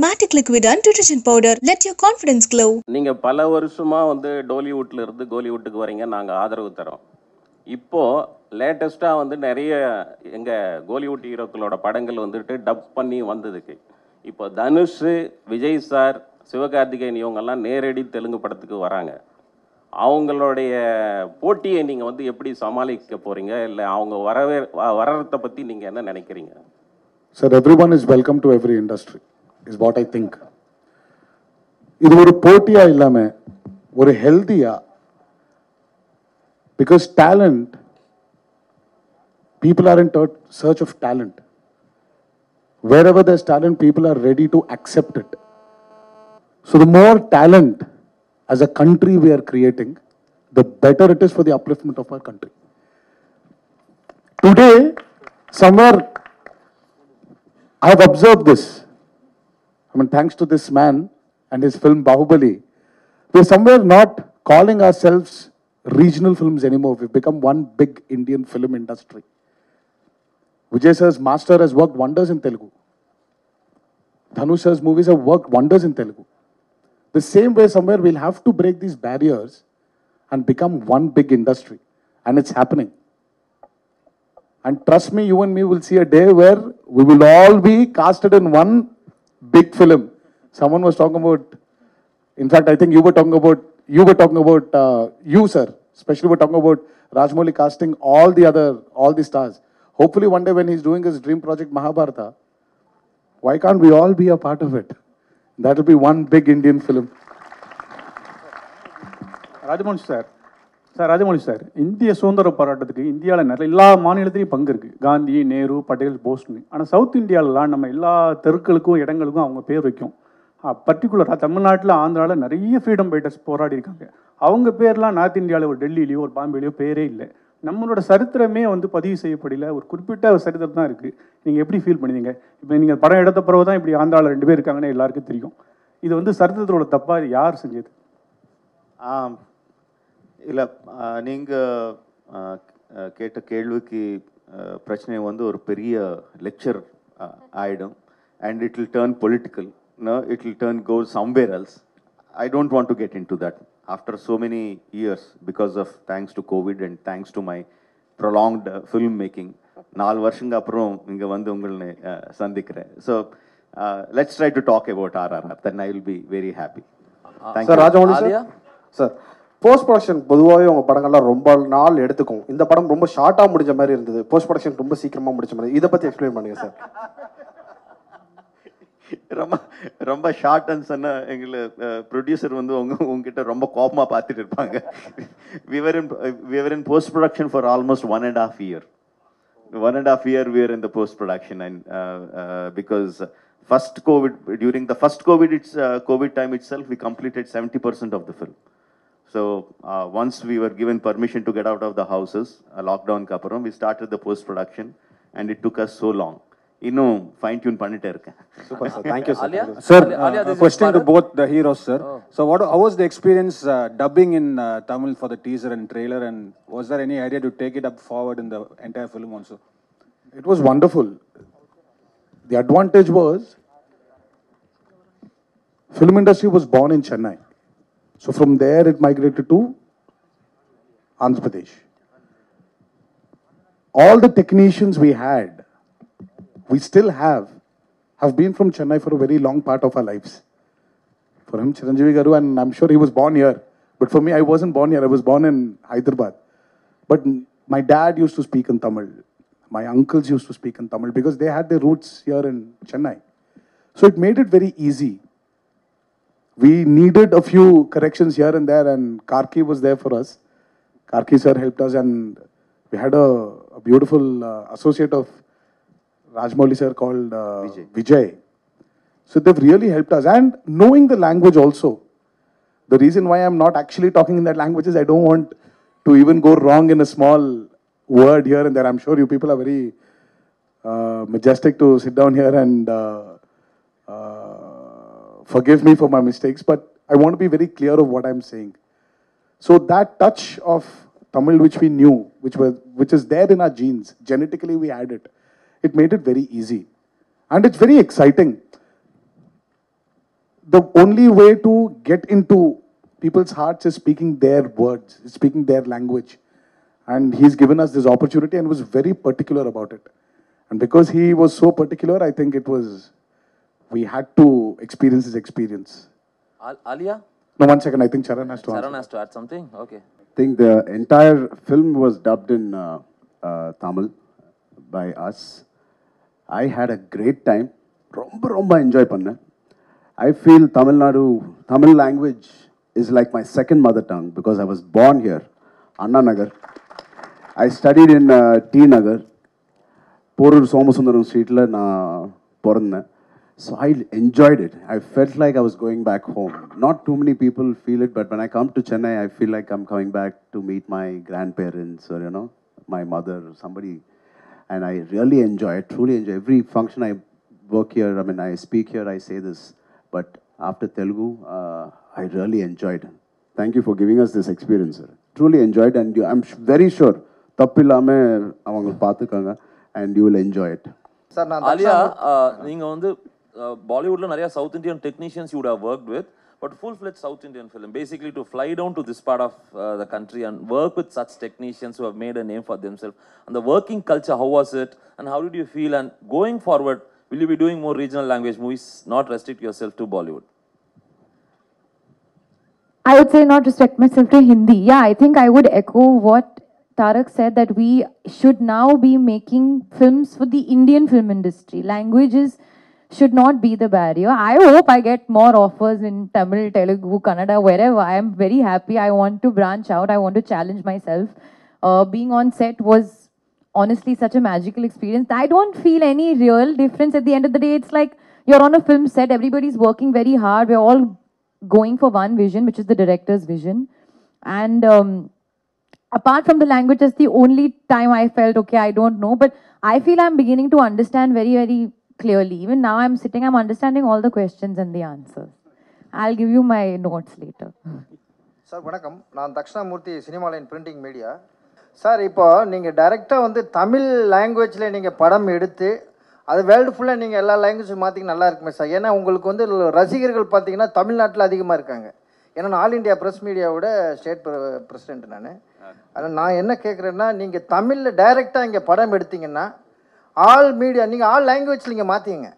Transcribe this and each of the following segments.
Matic liquid and detergent powder. Let your confidence glow. நீங்க பல வருஷமா வந்து டோலிவுட்ல இருந்து கோலிவுட்டுக்கு வரீங்க, நாங்க ஆதரவு தரோம். இப்போ லேட்டஸ்டா வந்து நிறைய எங்க கோலிவுட் ஹீரோக்களோட படங்கள் வந்துட்டு டப் பண்ணி வந்ததுக்கு இப்போ தனுஷ், விஜய் சார், சிவகார்த்திகேயன் இவங்கெல்லாம் நேரடி தெலுங்கு படத்துக்கு வராங்க. அவங்களுடைய போட்டியை நீங்க வந்து எப்படி சமாளிக்க போறீங்க, இல்லை அவங்க வர்றதை பத்தி நீங்க என்ன நினைக்கிறீங்க? Sir, everyone is welcome to every industry, is what I think. இது ஒரு போட்டியா இல்லாம ஒரு ஹெல்தியா, because talent, people are in search of talent. Wherever there's talent, people are ready to accept it. So the more talent as a country we are creating, the better it is for the upliftment of our country. Today, somewhere I have observed this. I mean, thanks to this man and his film Bahubali, we're somewhere not calling ourselves regional films anymore. We've become one big Indian film industry. Vijay sir's Master has worked wonders in Telugu. Dhanush sir's movies have worked wonders in Telugu. The same way, somewhere we'll have to break these barriers and become one big industry. And it's happening. And trust me, you and me will see a day where we will all be casted in one big film. Someone was talking about, in fact, I think you were talking about, you sir, especially were talking about Rajmouli casting all the stars. Hopefully one day when he's doing his dream project Mahabharata, why can't we all be a part of it? That will be one big Indian film. Rajamouli sir, இந்திய சுதந்திர போராட்டத்துக்கு இந்தியாவில் எல்லா மாநிலத்திலையும் பங்கு இருக்குது. காந்தி, நேரு, பட்டேல், போஸ்னு. ஆனால் south இந்தியாவிலாம் நம்ம எல்லா தெருக்களுக்கும் இடங்களுக்கும் அவங்க பேர் வைக்கும். பர்டிகுலராக தமிழ்நாட்டில், ஆந்திராவில் நிறைய ஃப்ரீடம் ஃபைட்டர்ஸ் போராடி இருக்காங்க. அவங்க பேர்லாம் நார்த் இந்தியாவில் ஒரு டெல்லியிலையோ ஒரு பாம்பேலையோ பேரே இல்லை. நம்மளோட சரித்திரமே வந்து பதிவு செய்யப்படல. ஒரு குறிப்பிட்ட சரித்திரம் தான் இருக்குது. நீங்கள் எப்படி ஃபீல் பண்ணுவீங்க? இப்போ நீங்கள் படம் எடுத்த பிறகு தான் இப்படி ஆந்திராவில் 2 பேர் இருக்காங்கன்னு எல்லாருக்கும் தெரியும். இது வந்து சரித்திரத்தோட தப்பாக இது யார் செஞ்சது? இல்லை, நீங்கள் கேட்ட கேள்விக்கு பிரச்சனை வந்து ஒரு பெரிய லெக்சர் ஆகிடும். And it will turn political. It will go somewhere else. I don't want to get into that. After so many years, because of thanks to COVID and thanks to my prolonged film making, 4 வருஷங்க அப்புறம் இங்கே வந்து உங்களை சந்திக்கிறேன். So let's try to talk about RRR. Then I will be very happy. Thank you. Rajamouli sir, post production பொதுவாகவே உங்கள் படங்கள்லாம் ரொம்ப நாள் எடுத்துக்கும். இந்த படம் ரொம்ப ஷார்ட்டாக முடிஞ்ச மாதிரி இருந்தது. போஸ்ட் ப்ரொடக்ஷன் ரொம்ப சீக்கிரமாக முடிச்ச மாதிரி. இதை பற்றி எக்ஸ்பிளைன் பண்ணுங்க சார். ரொம்ப ஷார்ட்னு சொன்னால் எங்களை ப்ரொடியூசர் வந்து உங்ககிட்ட ரொம்ப கோபமாக பார்த்துட்டு இருப்பாங்க. we were in post production for almost 1.5 years. 1.5 years we were in the post production, and because during the first COVID time itself, we completed 70% of the film. So once we were given permission to get out of the houses, lockdown ku appuram, we started the post production, and it took us so long. இன்னும் fine tune பண்ணிட்டே இருக்கேன். Super sir, thank you sir. Sir, question to both the heroes sir. So how was the experience dubbing in Tamil for the teaser and trailer, and was there any idea to take it up forward in the entire film also? It was wonderful. The advantage was, film industry was born in Chennai. So from there it migrated to Andhra Pradesh. All the technicians we still have been from Chennai for a very long part of our lives. For him, Chiranjeevi Garu, and I'm sure he was born here. But for me, I wasn't born here. I was born in Hyderabad. But my dad used to speak in Tamil. My uncles used to speak in Tamil because they had their roots here in Chennai. So it made it very easy. We needed a few corrections here and there, and Karki was there for us. Karki sir helped us, and we had a beautiful associate of Rajmouli sir called Vijay. So they've really helped us. And knowing the language also. The reason why I'm not actually talking in that language is I don't want to even go wrong in a small word here and there. I'm sure you people are very majestic to sit down here and forgive me for my mistakes, but I want to be very clear of what I'm saying. So that touch of Tamil which we knew, which is there in our genes, genetically we had it. It made it very easy. And it's very exciting. the only way to get into people's hearts is speaking their words, speaking their language. And he's given us this opportunity and was very particular about it. And because he was so particular, I think we had to experience his experience. Alia? No, 1 second, I think Charan has to answer. Charan has to add something? Okay. I think the entire film was dubbed in Tamil by us. I had a great time. Romba enjoy panna. I feel Tamil language is like my second mother tongue because I was born here, Anna Nagar. I studied in T Nagar. Porur Somasundaram Street la na porna. So I enjoyed it. I felt like I was going back home. Not too many people feel it, but when I come to Chennai, I feel like I'm coming back to meet my grandparents or, you know, my mother or somebody. And I really enjoy it, truly enjoy every function I work here. I mean, I speak here, I say this. But after Telugu, I really enjoyed it. Thank you for giving us this experience, sir. Truly enjoyed, and I'm very sure தப்பில்லாம அவங்க பார்த்துக்காங்க and you will enjoy it. சார் நான் Alia, நீங்க வந்து பாலிவுட்ல நிறைய South Indian technicians you have worked with but full-fledged South Indian film, basically to fly down to this part of the country and work with such technicians who have made a name for themselves. And the working culture, how was it? And how did you feel? And going forward, will you be doing more regional language movies, not restrict yourself to Bollywood? I would say not restrict myself to Hindi. Yeah, I think I would echo what Tarak said, that we should now be making films for the Indian film industry. Languages should not be the barrier. I hope I get more offers in Tamil, Telugu, Kannada, wherever. I am very happy. I want to branch out. I want to challenge myself. Being on set was honestly such a magical experience. I don't feel any real difference. At the end of the day, it's like you're on a film set. Everybody's working very hard. We're all going for one vision, which is the director's vision. And apart from the language, that's the only time I felt, okay, I don't know. But I feel I'm beginning to understand very, very clearly. Even now I'm sitting, I'm understanding all the questions and the answers. I'll give you my notes later. Sir வணக்கம், நான் Dakshinamurthy சினிமாலைன் printing media. Sir இப்போ நீங்கள் டைரெக்டாக வந்து தமிழ் லாங்குவேஜில் நீங்கள் படம் எடுத்து அது வேர்ல்டு ஃபுல்லாக நீங்கள் எல்லா லாங்குவேஜும் மாற்றிங்க நல்லா இருக்குமே சார். ஏன்னா உங்களுக்கு வந்து ரசிகர்கள் பார்த்தீங்கன்னா தமிழ்நாட்டில் அதிகமாக இருக்காங்க. ஏன்னா நான் ஆல் இண்டியா ப்ரெஸ் மீடியாவோட ஸ்டேட் பிரசிடென்ட் நான். அதில் நான் என்ன கேட்குறேன்னா, நீங்கள் தமிழில் டைரெக்டாக இங்கே படம் எடுத்தீங்கன்னா ஆல் மீடியா நீங்கள் ஆல் லாங்குவேஜில் நீங்கள் மாற்றிங்க.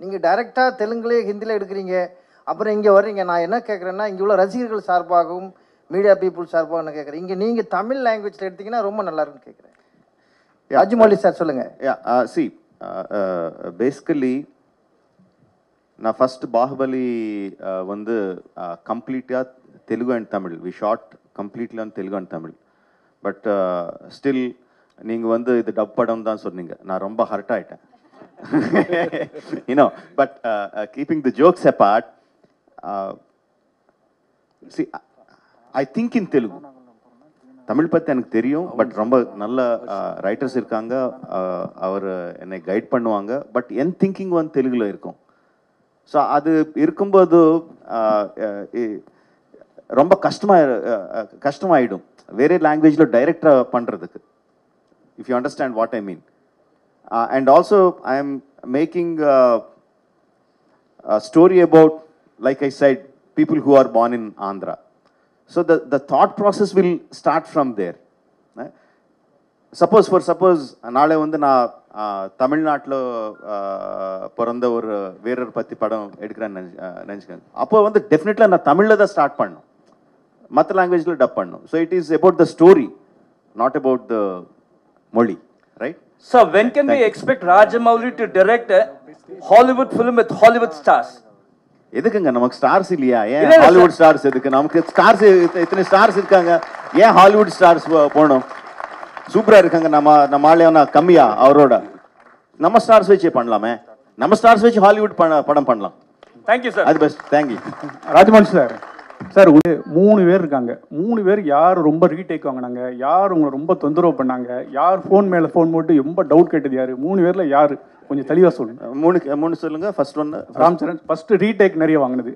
நீங்கள் டைரெக்டாக தெலுங்குலேயே ஹிந்தியில் எடுக்கிறீங்க, அப்புறம் இங்கே வர்றீங்க. நான் என்ன கேட்குறேன்னா, இங்கே உள்ள ரசிகர்கள் சார்பாகவும் மீடியா பீப்புள் சார்பாகவும் என்ன கேட்குறேன், இங்கே நீங்கள் தமிழ் லாங்குவேஜில் எடுத்தீங்கன்னா ரொம்ப நல்லா இருக்குன்னு கேட்குறேன். அஜ்மௌலி சார் சொல்லுங்கள். சி பேசிக்கலி நான் ஃபஸ்ட் பாகுபலி வந்து கம்ப்ளீட்டாக Telugu and Tamil. We shot completely on Telugu and Tamil. But still நீங்கள் வந்து இது டப் படம் தான் சொன்னீங்க. நான் ரொம்ப ஹர்ட் ஆகிட்டேன். You know, but keeping the jokes abort, C I think in Telugu. Tamil பற்றி எனக்கு தெரியும், பட் ரொம்ப நல்ல ரைட்டர்ஸ் இருக்காங்க, அவர் என்னை கைட் பண்ணுவாங்க. பட் என் திங்கிங் வந்து தெலுங்கில் இருக்கும். ஸோ அது இருக்கும்போது ரொம்ப கஷ்டமாயிடும் வேறு லாங்குவேஜில் டைரெக்டாக பண்ணுறதுக்கு. If you understand what I mean. And also, I am making a story about, like I said, people who are born in Andhra. So the thought process will start from there. Suppose, நாளை வந்து நான் தமிழ்நாட்டில் பிறந்த ஒரு வீரர் பற்றி படம் எடுக்கிறேன்னு நினச்சிக்கேன். அப்போ வந்து டெஃபினெட்லாக நான் தமிழில் தான் ஸ்டார்ட் பண்ணணும், மற்ற லாங்குவேஜில் டப் பண்ணணும். So it is about the story, not about the Moli, right? So when can we expect Rajamouli to direct a Hollywood film with Hollywood stars? எதுக்குங்க நமக்கு ஸ்டார்ஸ் இல்லையா? ஏன் ஹாலிவுட் ஸ்டார்ஸ் எதுக்கு? நமக்கு ஸ்டார்ஸ் இத்தனை ஸ்டார்ஸ் இருக்காங்க, ஏன் ஹாலிவுட் ஸ்டார்ஸ் போகணும்? சூப்பரா இருக்காங்க. நம்ம ஆளையா கம்மியா அவரோட? நம்ம ஸ்டார்ஸ் வச்சே பண்ணலாமே. நம்ம ஸ்டார்ஸ் வச்சு ஹாலிவுட் படம் பண்ணலாம். Thank you sir. அது best. Thank you. Rajamohan sir. Sir 3 பேர் இருக்காங்க. 3 பேர் யார் ரொம்ப ரீடேக் வாங்கினாங்க, யார் உங்களை ரொம்ப தொந்தரவு பண்ணாங்க, யார் ஃபோன் மேலே ஃபோன் போட்டு ரொம்ப டவுட் கேட்டது யார்? 3 பேரில் யார் கொஞ்சம் தெளிவாக சொல்லுங்க. 3 சொல்லுங்க. First one Ram Charan. First retake நிறைய வாங்கினது.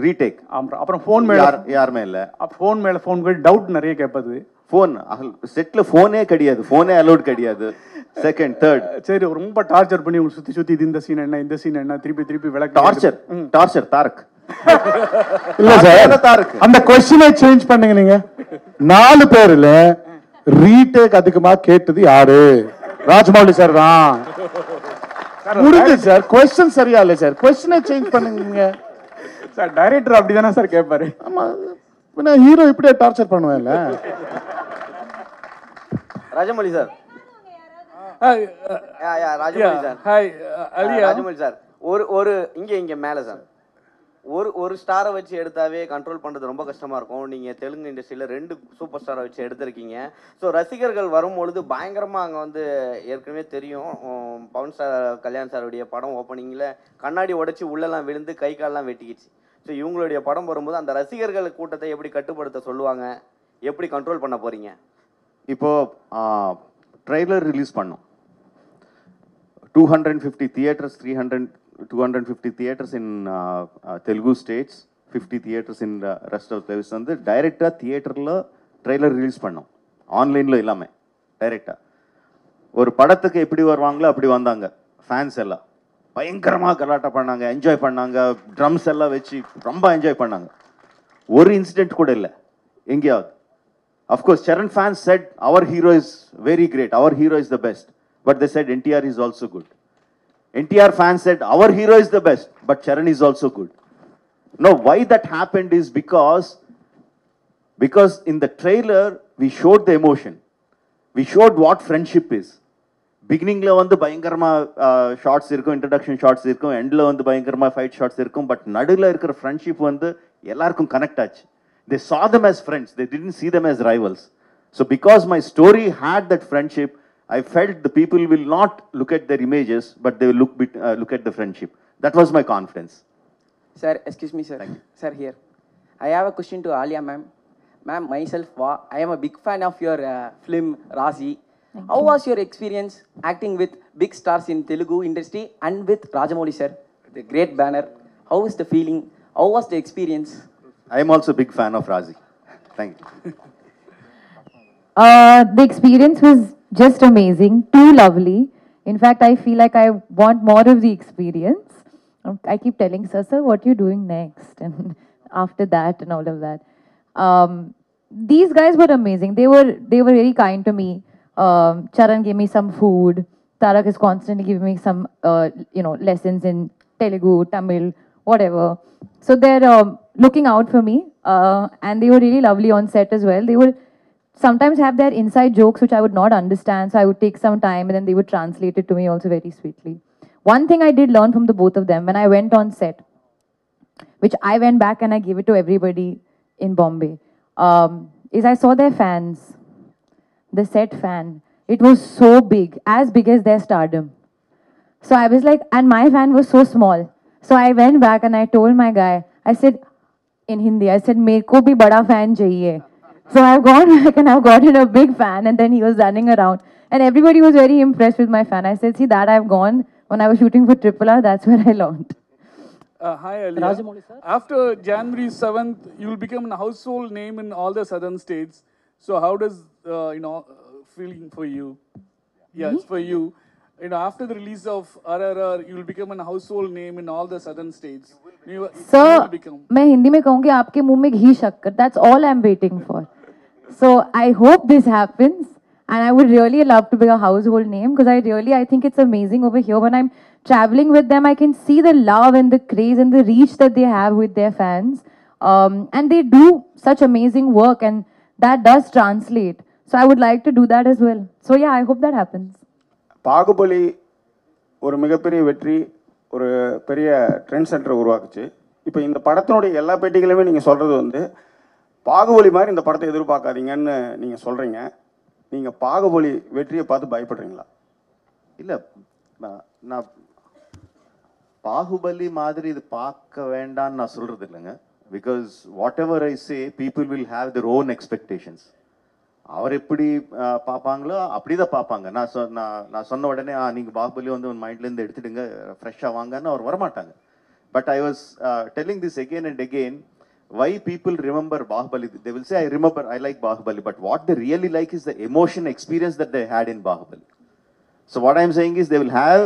ரீடேக். அப்புறம் ஃபோன் மேலே யாருமே இல்லை. ஃபோன் மேலே ஃபோன் போய் டவுட் நிறைய கேட்பது. ஃபோன் செட்டில் ஃபோனே கிடையாது, ஃபோனே அலோட் கிடையாது. செகண்ட் தேர்ட் சரி, ரொம்ப டார்ச்சர் பண்ணி உங்களுக்கு சுற்றி இது இந்த சீன் என்ன, இந்த சீன் என்ன, திருப்பி விளக்கு. டார்ச்சர் தாரக் இல்ல சார், அந்த கொஸ்டினை சேஞ்ச் பண்ணுங்க. நீங்க 4 பேர்ல ரீடேக் அதிகமா கேட்டது யாரு? ராஜமௌலி சார் தான். முடிஞ்சு சார். கொஸ்டின் சரியா இல்ல சார், கொஸ்டினை சேஞ்ச் பண்ணுங்க சார். டைரக்டர் அப்படிதானே சார் கேட்பாரு. ஆமா, ஹீரோ இப்படியே டார்ச்சர் பண்ணுவேன்ல. Rajamouli sir. Rajamouli sir. Rajamouli sir, ஒரு இங்க மேல சார், ஒரு ஸ்டாரை வச்சு எடுத்தாவே கண்ட்ரோல் பண்ணுறது ரொம்ப கஷ்டமாக இருக்கும். நீங்கள் தெலுங்கு இண்டஸ்ட்ரியில் 2 சூப்பர் ஸ்டாரை வச்சு எடுத்திருக்கீங்க. ஸோ ரசிகர்கள் வரும்பொழுது பயங்கரமாக அங்கே வந்து ஏற்கனவே தெரியும், பவன் சார் கல்யாண் சாருடைய படம் ஓப்பனிங்கில் கண்ணாடி உடைச்சி உள்ளெல்லாம் விழுந்து கை காலெலாம் வெட்டிக்கிச்சு. ஸோ இவங்களுடைய படம் வரும்போது அந்த ரசிகர்கள் கூட்டத்தை எப்படி கட்டுப்படுத்த சொல்லுவாங்க, எப்படி கண்ட்ரோல் பண்ண போகிறீங்க? இப்போது ட்ரெய்லர் ரிலீஸ் பண்ணோம். 250 theatres, 250 theatres in Telugu states, 50 theatres in the rest of the place. வந்து டைரெக்டாக தியேட்டரில் ட்ரெய்லர் ரிலீஸ் பண்ணோம், ஆன்லைனில் இல்லாமல் டைரெக்டாக. ஒரு படத்துக்கு எப்படி வருவாங்களோ அப்படி வந்தாங்க. ஃபேன்ஸ் எல்லாம் பயங்கரமாக கலாட்டா பண்ணாங்க, என்ஜாய் பண்ணாங்க, ட்ரம்ஸ் எல்லாம் வச்சு ரொம்ப என்ஜாய் பண்ணாங்க. ஒரு இன்சிடென்ட் கூட இல்லை எங்கேயாவது. Of course Charan fans said our hero is very great, our hero is the best, but they said NTR is also good. NTR fans said our hero is the best, but Charan is also good. No, why that happened is because in the trailer we showed the emotion, we showed what friendship is. Beginning la vandu bayangarama shots irukum, introduction shots irukum, end la vandu bayangarama fight shots irukum, but nadula irukra friendship vandu ellarkum connect aachu. They saw them as friends, they didn't see them as rivals. So because my story had that friendship, I felt the people will not look at their images, but they will look at the friendship. That was my confidence. Sir, excuse me, sir. Sir, here. I have a question to Alia, ma'am. Ma'am, myself, I am a big fan of your film, Razi. How was your experience acting with big stars in Telugu industry and with Rajamouli, sir? The great banner. How is the feeling? How was the experience? I am also a big fan of Razi. Thank you. The experience was just amazing, too lovely. In fact, I feel like I want more of the experience. I keep telling sir, what are you doing next? And after that and all of that. These guys were amazing. They were very kind to me. Charan gave me some food. Tarak is constantly giving me some, lessons in Telugu, Tamil, whatever. So they're looking out for me. And they were really lovely on set as well. They were sometimes have their inside jokes which I would not understand, so I would take some time and then they would translate it to me also very sweetly. One thing I did learn from the both of them when I went on set, which I went back and I gave it to everybody in Bombay, is I saw their fans, the set fan. It was so big as their stardom. So I was like, and my fan was so small. So I went back and I told my guy, I said in Hindi, I said, "Mereko bhi bada fan chahiye." So I've gone back and I've gotten a big fan, and then he was running around. And everybody was very impressed with my fan. I said, see, that I've gone when I was shooting for Triple R, that's where I learned. Hi, Alia. After January 7th, you will become a household name in all the southern states. So how does, feeling for you? Yeah, it's for you. After the release of RRR, you will become a household name in all the southern states. Sir, मैं हिंदी में कहूँगी आपके मुंह में घी शक्कर. That's all I'm waiting for. So I hope this happens, and I would really love to be a household name because I think it's amazing over here. When I'm traveling with them, I can see the love and the craze and the reach that they have with their fans, and they do such amazing work, and that does translate. So I would like to do that as well. So yeah, I hope that happens. Baahubali ஒரு மிகப்பெரிய வெற்றி, ஒரு பெரிய trend சென்டரை உருவாக்குச்சு. இப்போ இந்த படத்தினுடைய எல்லா பேட்டிகளுமே நீங்கள் சொல்கிறது வந்து பாகுபலி மாதிரி இந்த படத்தை எதிர்பார்க்காதீங்கன்னு நீங்கள் சொல்கிறீங்க. நீங்கள் பாகுபலி வெற்றியை பார்த்து பயப்படுறீங்களா? இல்லை, நான் பாகுபலி மாதிரி இது பார்க்க வேண்டான்னு நான் சொல்கிறது இல்லைங்க. Because what ever I say, people will have their own expectations. அவர் எப்படி பார்ப்பாங்களோ அப்படி தான் பார்ப்பாங்க. நான் சொன்ன உடனே நீங்கள் பாகுபலி வந்து உன் மைண்ட்லேருந்து எடுத்துடுங்க, ஃப்ரெஷ்ஷாக வாங்கன்னு அவர் வரமாட்டாங்க. But I was telling this again and again, why people remember Bahubali. They will say, I remember, I like Bahubali, but what they really like is the emotion experience that they had in Bahubali. So what I'm saying is they will have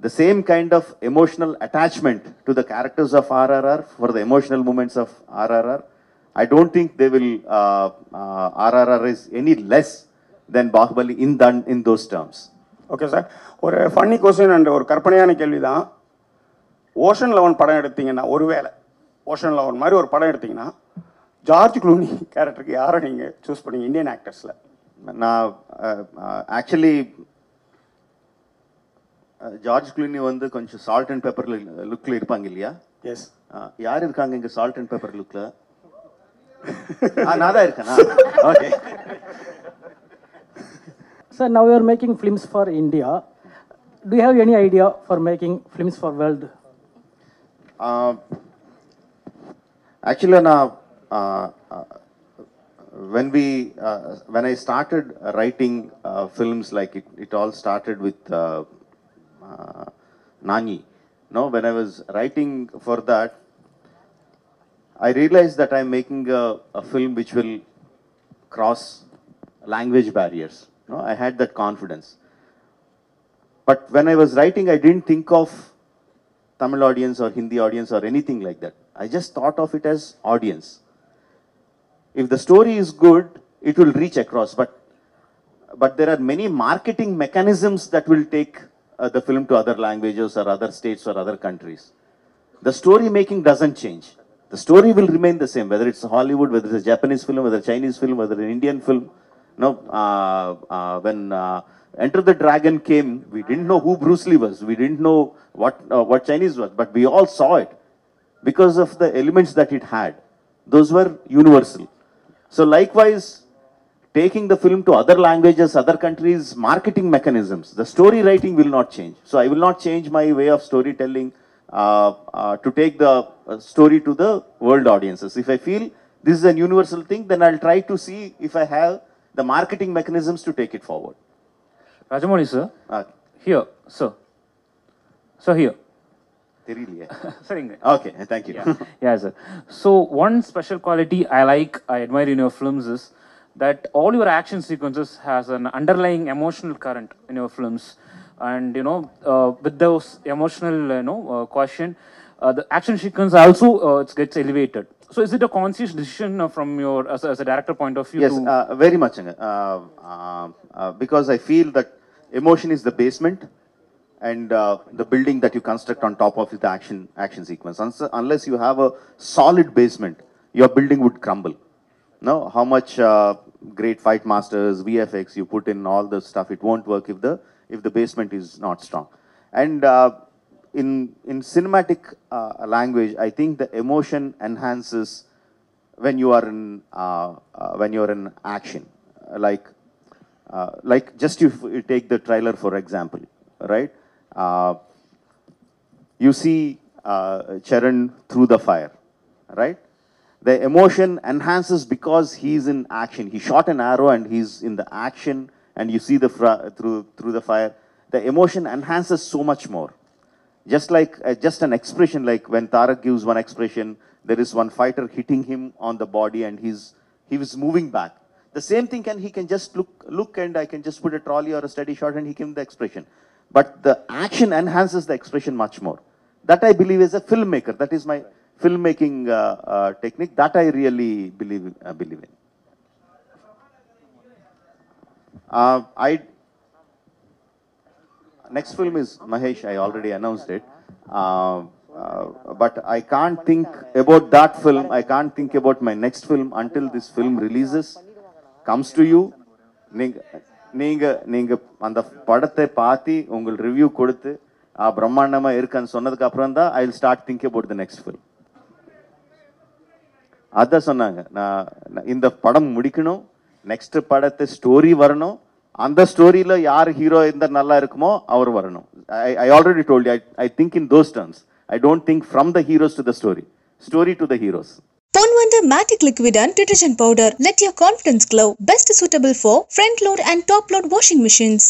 the same kind of emotional attachment to the characters of RRR for the emotional moments of RRR. I don't think they will, RRR is any less than Bahubali in those terms. Okay sir, ஒரு funny question and ஒரு கற்பனையான கேள்வி தான். Ocean 11 படம் எடுத்தீங்கன்னா, ஒருவேளை ocean 11 மாதிரி ஒரு படம் எடுத்தீங்கன்னா ஜார்ஜ் க்ளூனி கேரக்டருக்கு யாரை நீங்கள் சூஸ் பண்ணீங்க இந்தியன் ஆக்டர்ஸில்? நான் ஆக்சுவலி ஜார்ஜ் க்ளூனி வந்து கொஞ்சம் சால்ட் அண்ட் பெப்பர் லுக்கில் இருப்பாங்க இல்லையா? எஸ். யார் இருக்காங்க இங்கே சால்ட் அண்ட் பெப்பர் லுக்கில்? நான் தான் இருக்கேனா? Okay. Sir, now you are making films for India. Do you have any idea for making films for world? Actually, when I started writing films, like it all started with Nani. No, when I was writing for that, I realized that I'm making a film which will cross language barriers. No, I had that confidence. But when I was writing, I didn't think of Tamil audience or Hindi audience or anything like that. I just thought of it as audience. If the story is good, it will reach across. But there are many marketing mechanisms that will take the film to other languages or other states or other countries. The story making doesn't change. The story will remain the same, whether it's Hollywood, whether it's a Japanese film, whether a Chinese film, whether an Indian film. No, when Enter the Dragon came, we didn't know who Bruce Lee was. We didn't know what Chinese was, but we all saw it because of the elements that it had. Those were universal. So likewise, taking the film to other languages, other countries, marketing mechanisms, the story writing will not change. So I will not change my way of storytelling to take the story to the world audiences. If I feel this is a universal thing, then I'll try to see if I have the marketing mechanisms to take it forward. Rajamouli sir, here, sir. So here. Okay, thank you. Yeah, sir. So one special quality I admire in your films is that all your action sequences has an underlying emotional current in your films, and with those emotional quotient, the action sequence also it gets elevated. So is it a conscious decision from your as a director point of view? Yes, very much. Because I feel that emotion is the basement and the building that you construct on top of the action sequence. Unless you have a solid basement, your building would crumble. No, how much great fight masters, VFX you put in all the stuff, it won't work if the basement is not strong. And in cinematic language, I think the emotion enhances when you are in action. Like just you take the trailer for example, right? You see Charan through the fire, right? The emotion enhances because he's in action. He shot an arrow and he's in the action, and you see through the fire. The emotion enhances so much more. Just like just an expression, like when Tarak gives one expression, there is one fighter hitting him on the body and he was moving back. The same thing he can just look and I can just put a trolley or a steady shot and he gives the expression. But the action enhances the expression much more. That I believe as a filmmaker, that is my filmmaking technique. That I really believe in. Next film is Mahesh. I already announced it. But I can't think about that film. I can't think about my next film until this film releases, comes to you. நீங்க அந்த படத்தை பார்த்து உங்கள் review கொடுத்து பிரம்மாண்டமா இருக்குன்னு சொன்னதுக்கு அப்புறம் தான் I'll start thinking about the next film. அதான் சொன்னாங்க, நான் இந்த படம் முடிக்கணும், நெக்ஸ்ட் படத்தை ஸ்டோரி வரணும், அந்த ஸ்டோரியில யார் ஹீரோ இருந்தா நல்லா இருக்குமோ அவர் வரணும். I already told you, I think in those terms. I don't think from the heroes to the story to the heroes. Ponvanda Matic Liquid and Detergent Powder. Let your confidence glow. Best suitable for front load and top load washing machines.